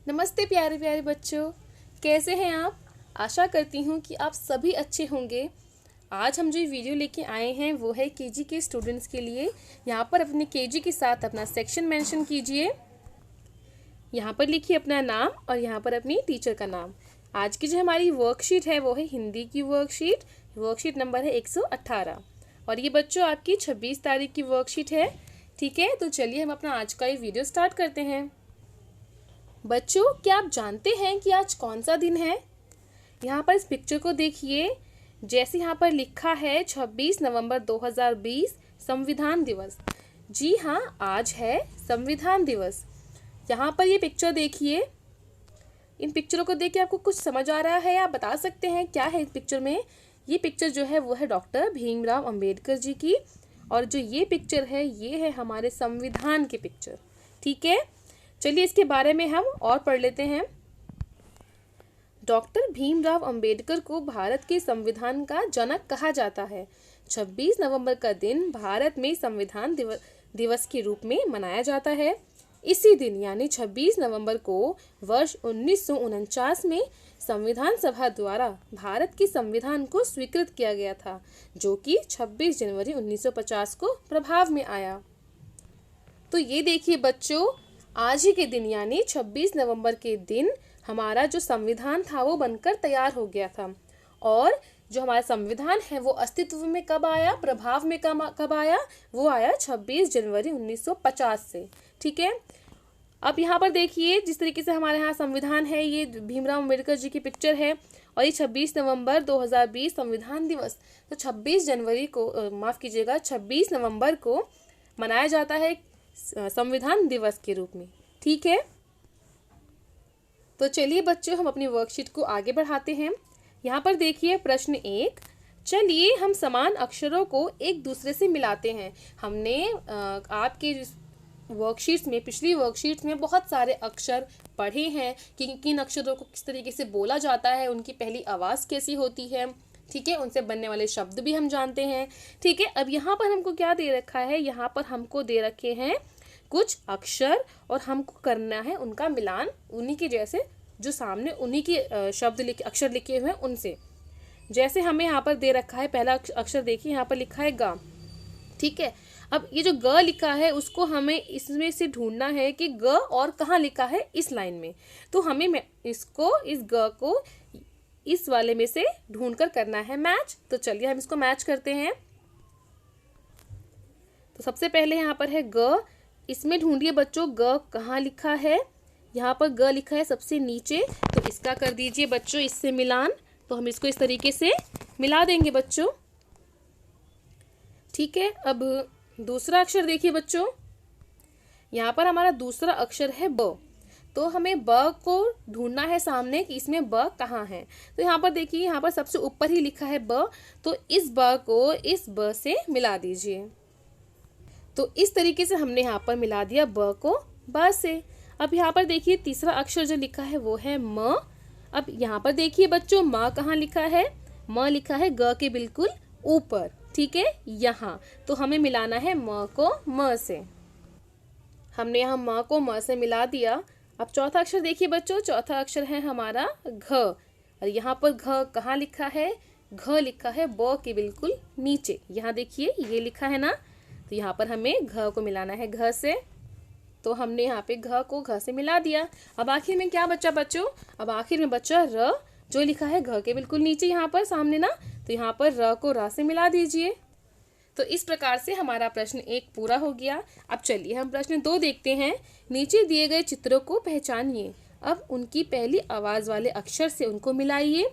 नमस्ते प्यारे प्यारे बच्चों, कैसे हैं आप। आशा करती हूँ कि आप सभी अच्छे होंगे। आज हम जो वीडियो लेके आए हैं वो है केजी के स्टूडेंट्स के लिए। यहाँ पर अपने केजी के साथ अपना सेक्शन मेंशन कीजिए। यहाँ पर लिखिए अपना नाम और यहाँ पर अपनी टीचर का नाम। आज की जो हमारी वर्कशीट है वो है हिंदी की वर्कशीट नंबर है 118 और ये बच्चों आपकी 26 तारीख की वर्कशीट है। ठीक है, तो चलिए हम अपना आज का ये वीडियो स्टार्ट करते हैं। बच्चों, क्या आप जानते हैं कि आज कौन सा दिन है? यहाँ पर इस पिक्चर को देखिए। जैसे यहाँ पर लिखा है 26 नवंबर 2020 संविधान दिवस। जी हाँ, आज है संविधान दिवस। यहाँ पर ये पिक्चर देखिए। इन पिक्चरों को देख के आपको कुछ समझ आ रहा है? आप बता सकते हैं क्या है इस पिक्चर में? ये पिक्चर जो है वो है डॉक्टर भीमराव अंबेडकर जी की, और जो ये पिक्चर है ये है हमारे संविधान की पिक्चर। ठीक है, चलिए इसके बारे में हम और पढ़ लेते हैं। डॉक्टर भीमराव अंबेडकर को भारत के संविधान का जनक कहा जाता है। 26 नवंबर का दिन भारत में संविधान दिवस के रूप में मनाया जाता है। इसी दिन यानी 26 नवंबर को वर्ष 1949 में संविधान सभा द्वारा भारत के संविधान को स्वीकृत किया गया था, जो कि 26 जनवरी 1950 को प्रभाव में आया। तो ये देखिए बच्चों, आज ही के दिन यानी 26 नवंबर के दिन हमारा जो संविधान था वो बनकर तैयार हो गया था। और जो हमारा संविधान है वो अस्तित्व में कब आया, प्रभाव में कब आया? वो आया 26 जनवरी 1950 से। ठीक है, अब यहाँ पर देखिए जिस तरीके से हमारे यहाँ संविधान है, ये भीमराव अंबेडकर जी की पिक्चर है और ये 26 नवंबर 2020 संविधान दिवस। तो 26 जनवरी को 26 नवंबर को मनाया जाता है संविधान दिवस के रूप में। ठीक है, तो चलिए बच्चों हम अपनी वर्कशीट को आगे बढ़ाते हैं। यहाँ पर देखिए प्रश्न 1, चलिए हम समान अक्षरों को एक दूसरे से मिलाते हैं। हमने आपके वर्कशीट्स में, पिछली वर्कशीट्स में बहुत सारे अक्षर पढ़े हैं कि किन अक्षरों को किस तरीके से बोला जाता है, उनकी पहली आवाज़ कैसी होती है। ठीक है, उनसे बनने वाले शब्द भी हम जानते हैं। ठीक है, अब यहाँ पर हमको क्या दे रखा है? यहाँ पर हमको दे रखे हैं कुछ अक्षर और हमको करना है उनका मिलान उन्हीं के जैसे, जो सामने उन्हीं के अक्षर लिखे हुए हैं उनसे। जैसे हमें यहाँ पर दे रखा है पहला अक्षर, देखिए यहाँ पर लिखा है ग। ठीक है, अब ये जो ग लिखा है उसको हमें इसमें से ढूंढना है कि ग और कहाँ लिखा है इस लाइन में। तो हमें इस ग को इस वाले में से ढूंढकर करना है मैच। तो चलिए हम इसको मैच करते हैं। तो सबसे पहले यहाँ पर है ग, इसमें ढूंढिए बच्चों ग कहाँ लिखा है। यहाँ पर ग लिखा है सबसे नीचे, तो इसका कर दीजिए बच्चों इससे मिलान। तो हम इसको इस तरीके से मिला देंगे बच्चों। ठीक है, अब दूसरा अक्षर देखिए बच्चों। यहाँ पर हमारा दूसरा अक्षर है ब। तो हमें ब को ढूंढना है सामने कि इसमें ब कहाँ है। तो यहाँ पर देखिए, यहाँ पर सबसे ऊपर ही लिखा है ब, तो इस ब को इस ब से मिला दीजिए। तो इस तरीके से हमने यहाँ पर मिला दिया ब को ब से। अब यहाँ पर देखिए तीसरा अक्षर जो लिखा है वो है म। अब यहाँ पर देखिए बच्चों म कहाँ लिखा है? म लिखा है ग के बिल्कुल ऊपर। ठीक है, यहाँ। तो हमें मिलाना है म को म से। हमने यहाँ म को म से मिला दिया। अब चौथा अक्षर देखिए बच्चों, चौथा अक्षर है हमारा घ, और यहाँ पर घ कहाँ लिखा है? घ लिखा है ब के बिल्कुल नीचे। यहाँ देखिए ये लिखा है ना, तो यहाँ पर हमें घ को मिलाना है घ से। तो हमने यहाँ पे घ को घ से मिला दिया। अब आखिर में क्या बचा बच्चों? अब आखिर में बचा र, जो लिखा है घ के बिल्कुल नीचे यहाँ पर सामने ना, तो यहाँ पर र को र से मिला दीजिए। तो इस प्रकार से हमारा प्रश्न 1 पूरा हो गया। अब चलिए हम प्रश्न 2 देखते हैं। नीचे दिए गए चित्रों को पहचानिए। अब उनकी पहली आवाज वाले अक्षर से उनको मिलाइए।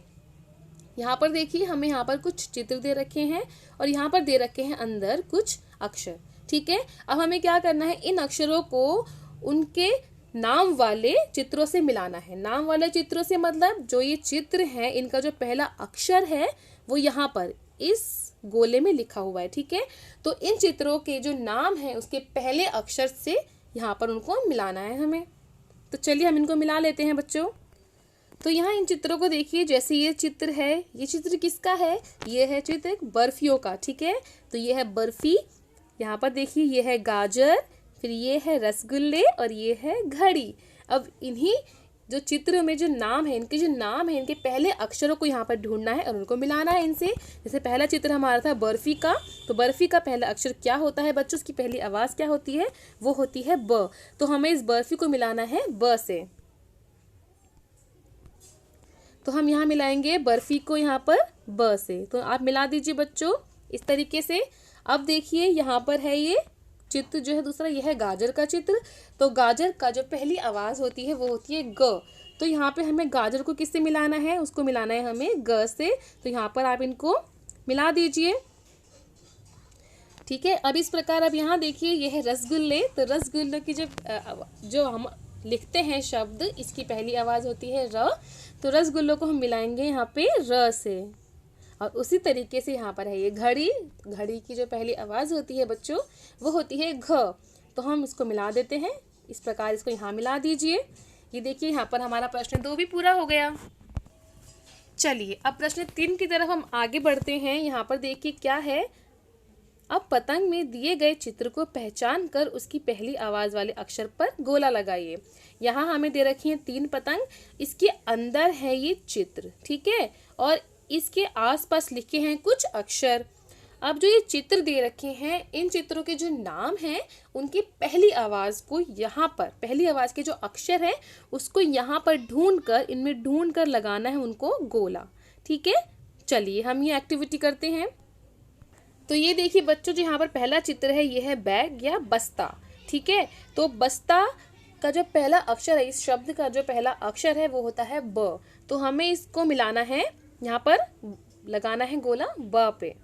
यहाँ पर देखिए हमें यहाँ पर कुछ चित्र दे रखे हैं और यहाँ पर दे रखे हैं अंदर कुछ अक्षर। ठीक है, अब हमें क्या करना है? इन अक्षरों को उनके नाम वाले चित्रों से मिलाना है। नाम वाले चित्रों से मतलब जो ये चित्र है इनका जो पहला अक्षर है वो यहाँ पर इस गोले में लिखा हुआ है। ठीक है, तो इन चित्रों के जो नाम है उसके पहले अक्षर से यहाँ पर उनको मिलाना है हमें। तो चलिए हम इनको मिला लेते हैं बच्चों। तो यहाँ इन चित्रों को देखिए, जैसे ये चित्र है, ये चित्र किसका है? ये है चित्र बर्फियों का। ठीक है, तो ये है बर्फी। यहाँ पर देखिए ये है गाजर, फिर ये है रसगुल्ले और ये है घड़ी। अब इन्हीं जो चित्र में जो नाम है, इनके जो नाम है, इनके पहले अक्षरों को यहाँ पर ढूंढना है और उनको मिलाना है इनसे। जैसे पहला चित्र हमारा था बर्फी का, तो बर्फी का पहला अक्षर क्या होता है बच्चों, उसकी पहली आवाज़ क्या होती है, वो होती है ब। तो हमें इस बर्फी को मिलाना है ब से। तो हम यहाँ मिलाएंगे बर्फी को यहाँ पर ब से। तो आप मिला दीजिए बच्चों इस तरीके से। अब देखिए यहाँ पर है ये चित्र जो है दूसरा, यह है गाजर का चित्र। तो गाजर का जो पहली आवाज़ होती है वो होती है ग। तो यहाँ पे हमें गाजर को किससे मिलाना है, उसको मिलाना है हमें ग से। तो यहाँ पर आप इनको मिला दीजिए, ठीक है। अब इस प्रकार अब यहाँ देखिए यह है रसगुल्ले। तो रसगुल्ले की जो हम लिखते हैं शब्द, इसकी पहली आवाज़ होती है र। तो रसगुल्लों को हम मिलाएंगे यहाँ पे र से। और उसी तरीके से यहाँ पर है ये घड़ी। घड़ी की जो पहली आवाज़ होती है बच्चों वो होती है घ। तो हम इसको मिला देते हैं इस प्रकार, इसको यहाँ मिला दीजिए। ये देखिए यहाँ पर हमारा प्रश्न 2 भी पूरा हो गया। चलिए अब प्रश्न 3 की तरफ हम आगे बढ़ते हैं। यहाँ पर देखिए क्या है। अब पतंग में दिए गए चित्र को पहचान कर उसकी पहली आवाज़ वाले अक्षर पर गोला लगाइए। यहाँ हमें दे रखी है 3 पतंग, इसके अंदर है ये चित्र, ठीक है, और इसके आसपास लिखे हैं कुछ अक्षर। अब जो ये चित्र दे रखे हैं, इन चित्रों के जो नाम हैं उनकी पहली आवाज़ को यहाँ पर, पहली आवाज़ के जो अक्षर है उसको यहाँ पर ढूंढकर, इनमें ढूंढकर लगाना है उनको गोला, ठीक है। चलिए हम ये एक्टिविटी करते हैं। तो ये देखिए बच्चों, जो यहाँ पर पहला चित्र है ये है बैग या बस्ता, ठीक है। तो बस्ता का जो पहला अक्षर है, इस शब्द का जो पहला अक्षर है वो होता है ब। तो हमें इसको मिलाना है, यहाँ पर लगाना है गोला ब पे।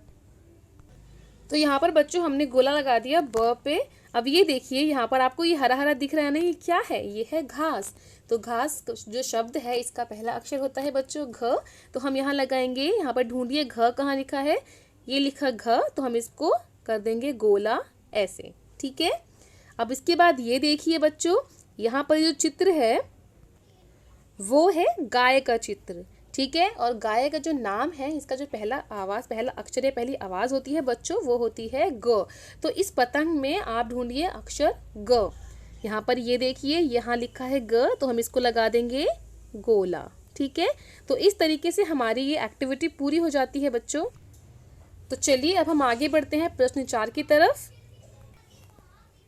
तो यहाँ पर बच्चों हमने गोला लगा दिया ब पे। अब ये देखिए यहाँ पर आपको ये हरा हरा दिख रहा है ना, ये क्या है, ये है घास। तो घास जो शब्द है इसका पहला अक्षर होता है बच्चों घ। तो हम यहाँ लगाएंगे, यहाँ पर ढूंढिए घ कहाँ लिखा है, ये लिखा घ। तो हम इसको कर देंगे गोला ऐसे, ठीक है। अब इसके बाद ये देखिए बच्चों, यहाँ पर जो चित्र है वो है गाय का चित्र, ठीक है। और गाय का जो नाम है, इसका जो पहला अक्षर है, पहली आवाज़ होती है बच्चों वो होती है ग। तो इस पतंग में आप ढूंढिए अक्षर ग। यहाँ पर ये देखिए यहाँ लिखा है ग, तो हम इसको लगा देंगे गोला, ठीक है। तो इस तरीके से हमारी ये एक्टिविटी पूरी हो जाती है बच्चों। तो चलिए अब हम आगे बढ़ते हैं प्रश्न 4 की तरफ।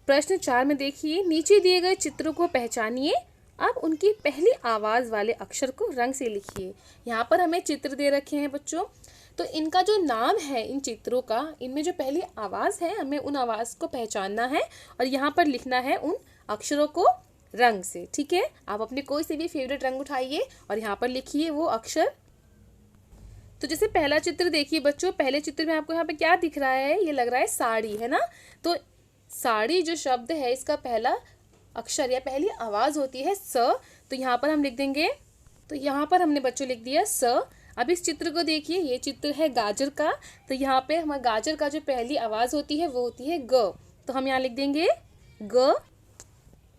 प्रश्न 4 में देखिए, नीचे दिए गए चित्रों को पहचानिए, अब उनकी पहली आवाज़ वाले अक्षर को रंग से लिखिए। यहाँ पर हमें चित्र दे रखे हैं बच्चों, तो इनका जो नाम है इन चित्रों का, इनमें जो पहली आवाज़ है हमें उन आवाज़ को पहचानना है और यहाँ पर लिखना है उन अक्षरों को रंग से, ठीक है। आप अपने कोई से भी फेवरेट रंग उठाइए और यहाँ पर लिखिए वो अक्षर। तो जैसे पहला चित्र देखिए बच्चों, पहले चित्र में आपको यहाँ पे क्या दिख रहा है, ये लग रहा है साड़ी, है ना। तो साड़ी जो शब्द है इसका पहला अक्षर या पहली आवाज़ होती है स। तो यहाँ पर हम लिख देंगे, तो यहाँ पर हमने बच्चों लिख दिया स। अब इस चित्र को देखिए, ये चित्र है गाजर का। तो यहाँ पे हमारा गाजर का जो पहली आवाज़ होती है वो होती है ग। तो हम यहाँ लिख देंगे ग।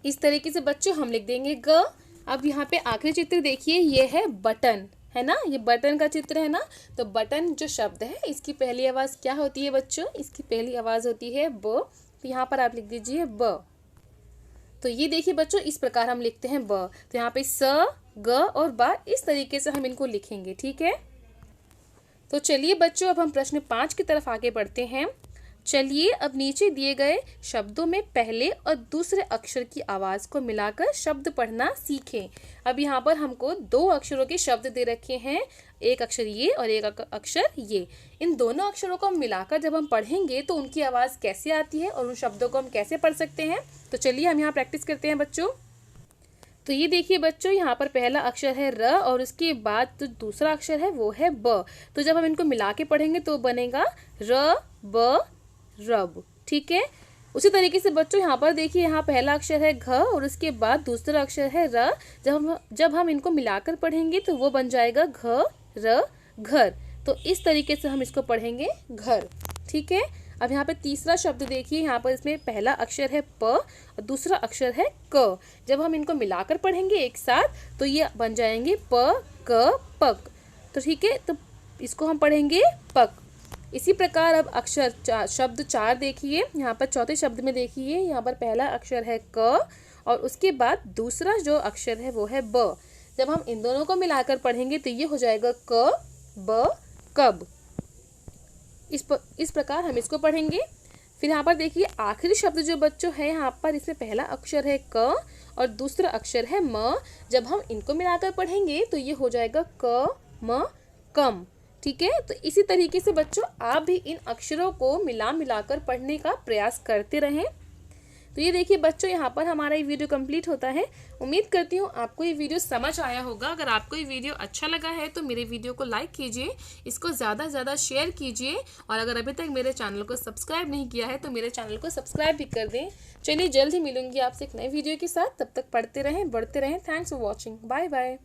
इस तरीके से बच्चों हम लिख देंगे ग। अब यहाँ पे आखिरी चित्र देखिए, ये है बटन, है ना, ये बटन का चित्र है ना। तो बटन जो शब्द है इसकी पहली आवाज़ क्या होती है बच्चों, इसकी पहली आवाज़ होती है ब। तो यहाँ पर आप लिख दीजिए ब। तो ये देखिए बच्चों, इस प्रकार हम लिखते हैं ब। तो यहाँ पे स, ग और ब, इस तरीके से हम इनको लिखेंगे, ठीक है। तो चलिए बच्चों अब हम प्रश्न 5 की तरफ आगे बढ़ते हैं। चलिए अब नीचे दिए गए शब्दों में पहले और दूसरे अक्षर की आवाज़ को मिलाकर शब्द पढ़ना सीखें। अब यहाँ पर हमको 2 अक्षरों के शब्द दे रखे हैं, एक अक्षर ये और एक अक्षर ये। इन दोनों अक्षरों को मिलाकर जब हम पढ़ेंगे तो उनकी आवाज़ कैसे आती है और उन शब्दों को हम कैसे पढ़ सकते हैं। तो चलिए हम यहाँ प्रैक्टिस करते हैं बच्चों। तो ये देखिए बच्चों, यहाँ पर पहला अक्षर है र और उसके बाद जो दूसरा अक्षर है वो है ब। तो जब हम इनको मिला के पढ़ेंगे तो बनेगा र ब रब, ठीक है। उसी तरीके से बच्चों यहाँ पर देखिए, यहाँ पहला अक्षर है घ और उसके बाद दूसरा अक्षर है र। जब हम इनको मिलाकर पढ़ेंगे तो वो बन जाएगा घ र घर। तो इस तरीके से हम इसको पढ़ेंगे घर, ठीक है। अब यहाँ पे तीसरा शब्द देखिए, यहाँ पर इसमें पहला अक्षर है प और दूसरा अक्षर है क। जब हम इनको मिलाकर पढ़ेंगे एक साथ तो ये बन जाएंगे प क पक। तो ठीक है, तो इसको हम पढ़ेंगे पक। इसी प्रकार अब शब्द 4 देखिए, यहाँ पर चौथे शब्द में देखिए, यहाँ पर पहला अक्षर है क और उसके बाद दूसरा जो अक्षर है वो है ब। जब हम इन दोनों को मिलाकर पढ़ेंगे तो ये हो जाएगा क ब कब। इस प्रकार हम इसको पढ़ेंगे। फिर यहाँ पर देखिए आखिरी शब्द जो बच्चों है यहाँ पर, इसमें पहला अक्षर है क और दूसरा अक्षर है म। जब हम इनको मिलाकर पढ़ेंगे तो ये हो जाएगा क म कम। ठीक है, तो इसी तरीके से बच्चों आप भी इन अक्षरों को मिलाकर पढ़ने का प्रयास करते रहें। तो ये देखिए बच्चों, यहाँ पर हमारा ये वीडियो कंप्लीट होता है। उम्मीद करती हूँ आपको ये वीडियो समझ आया होगा। अगर आपको ये वीडियो अच्छा लगा है तो मेरे वीडियो को लाइक कीजिए, इसको ज़्यादा से ज़्यादा शेयर कीजिए, और अगर अभी तक मेरे चैनल को सब्सक्राइब नहीं किया है तो मेरे चैनल को सब्सक्राइब भी कर दें। चलिए जल्द ही मिलूंगी आपसे एक नए वीडियो के साथ, तब तक पढ़ते रहें, बढ़ते रहें। Thanks for watching, bye bye.